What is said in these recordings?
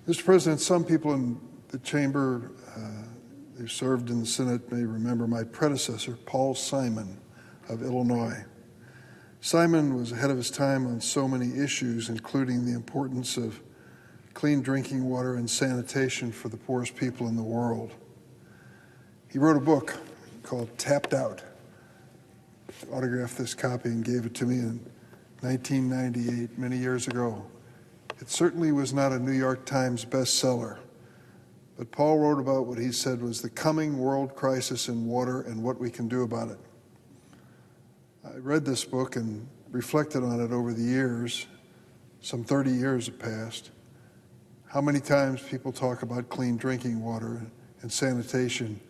Mr. President, some people in the chamber who served in the Senate may remember my predecessor, Paul Simon of Illinois. Simon was ahead of his time on so many issues, including the importance of clean drinking water and sanitation for the poorest people in the world. He wrote a book called Tapped Out. He autographed this copy and gave it to me in 1998, many years ago. It certainly was not a New York Times bestseller, but Paul wrote about what he said was the coming world crisis in water and what we can do about it. I read this book and reflected on it over the years. Some 30 years have passed. How many times people talk about clean drinking water and sanitation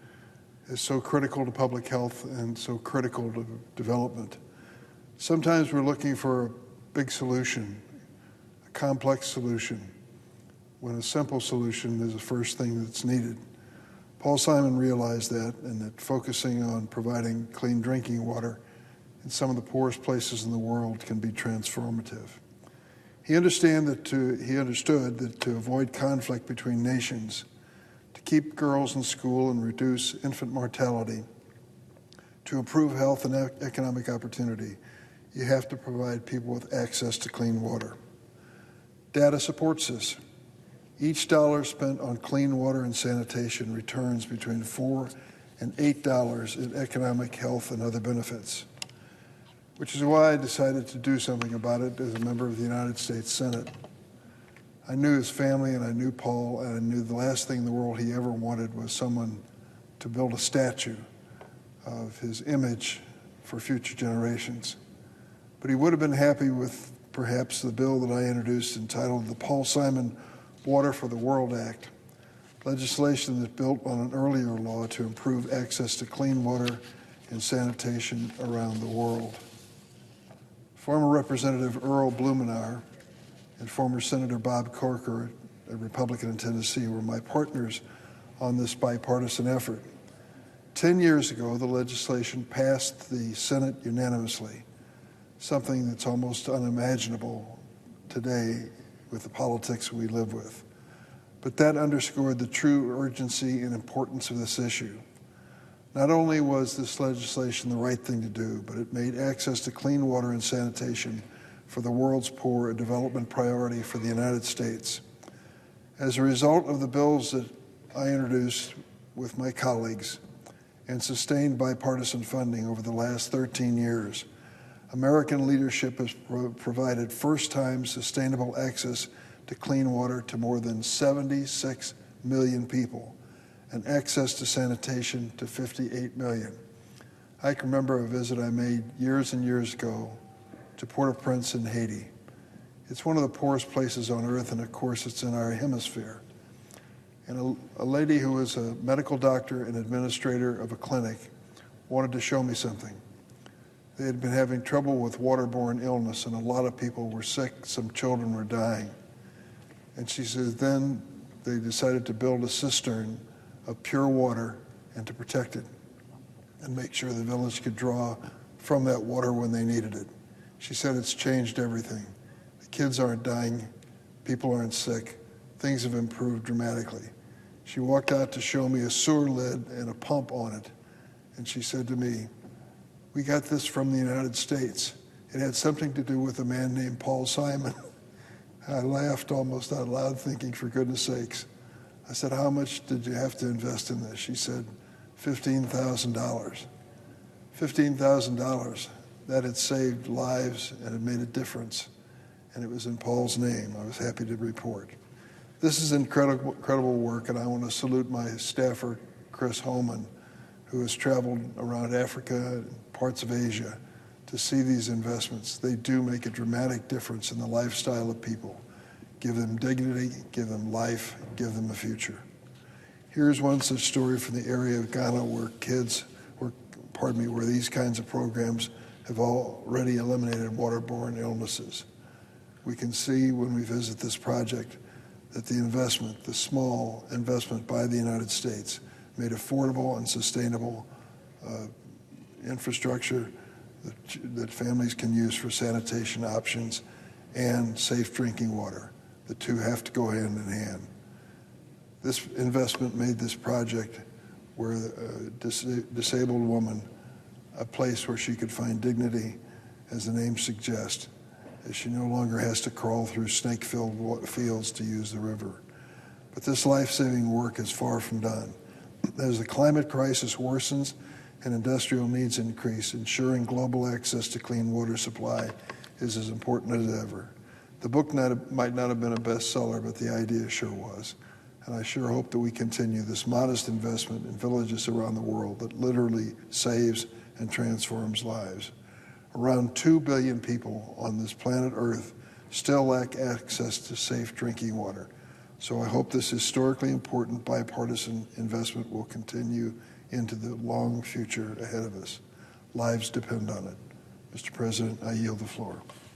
is so critical to public health and so critical to development. Sometimes we're looking for a big solution, a complex solution, when a simple solution is the first thing that's needed. Paul Simon realized that, and that focusing on providing clean drinking water in some of the poorest places in the world can be transformative. He understood that to avoid conflict between nations, to keep girls in school and reduce infant mortality, to improve health and economic opportunity, you have to provide people with access to clean water. Data supports this. Each dollar spent on clean water and sanitation returns between $4 and $8 in economic, health, and other benefits, which is why I decided to do something about it as a member of the United States Senate. I knew his family and I knew Paul, and I knew the last thing in the world he ever wanted was someone to build a statue of his image for future generations. But he would have been happy with perhaps the bill that I introduced entitled the Paul Simon Water for the World Act, legislation that built on an earlier law to improve access to clean water and sanitation around the world. Former Representative Earl Blumenauer and former Senator Bob Corker, a Republican in Tennessee, were my partners on this bipartisan effort. 10 years ago, the legislation passed the Senate unanimously, something that's almost unimaginable today with the politics we live with. But that underscored the true urgency and importance of this issue. Not only was this legislation the right thing to do, but it made access to clean water and sanitation for the world's poor a development priority for the United States. As a result of the bills that I introduced with my colleagues and sustained bipartisan funding over the last 13 years, American leadership has provided first-time sustainable access to clean water to more than 76 million people and access to sanitation to 58 million. I can remember a visit I made years and years ago to Port-au-Prince in Haiti. It's one of the poorest places on earth, and of course it's in our hemisphere. And a lady who was a medical doctor and administrator of a clinic wanted to show me something. They had been having trouble with waterborne illness, and a lot of people were sick. Some children were dying. And she says then they decided to build a cistern of pure water and to protect it and make sure the village could draw from that water when they needed it. She said it's changed everything. The kids aren't dying, people aren't sick, things have improved dramatically. She walked out to show me a sewer lid and a pump on it, and she said to me, "We got this from the United States. It had something to do with a man named Paul Simon." I laughed almost out loud, thinking, for goodness sakes. I said, "How much did you have to invest in this?" She said, $15,000. $15,000. That had saved lives and had made a difference. And it was in Paul's name, I was happy to report. This is incredible work, and I want to salute my staffer, Chris Holman, who has traveled around Africa and parts of Asia to see these investments. They do make a dramatic difference in the lifestyle of people. Give them dignity, give them life, give them a future. Here's one such story from the area of Ghana where where these kinds of programs have already eliminated waterborne illnesses. We can see when we visit this project that the investment, the small investment by the United States, made affordable and sustainable infrastructure that families can use for sanitation options and safe drinking water. The two have to go hand in hand. This investment made this project where a disabled woman a place where she could find dignity, as the name suggests, as she no longer has to crawl through snake-filled fields to use the river. But this life-saving work is far from done. As the climate crisis worsens and industrial needs increase, ensuring global access to clean water supply is as important as ever. The book might not have been a bestseller, but the idea sure was. And I sure hope that we continue this modest investment in villages around the world that literally saves and transforms lives. Around 2 billion people on this planet Earth still lack access to safe drinking water. So I hope this historically important bipartisan investment will continue into the long future ahead of us. Lives depend on it. Mr. President, I yield the floor.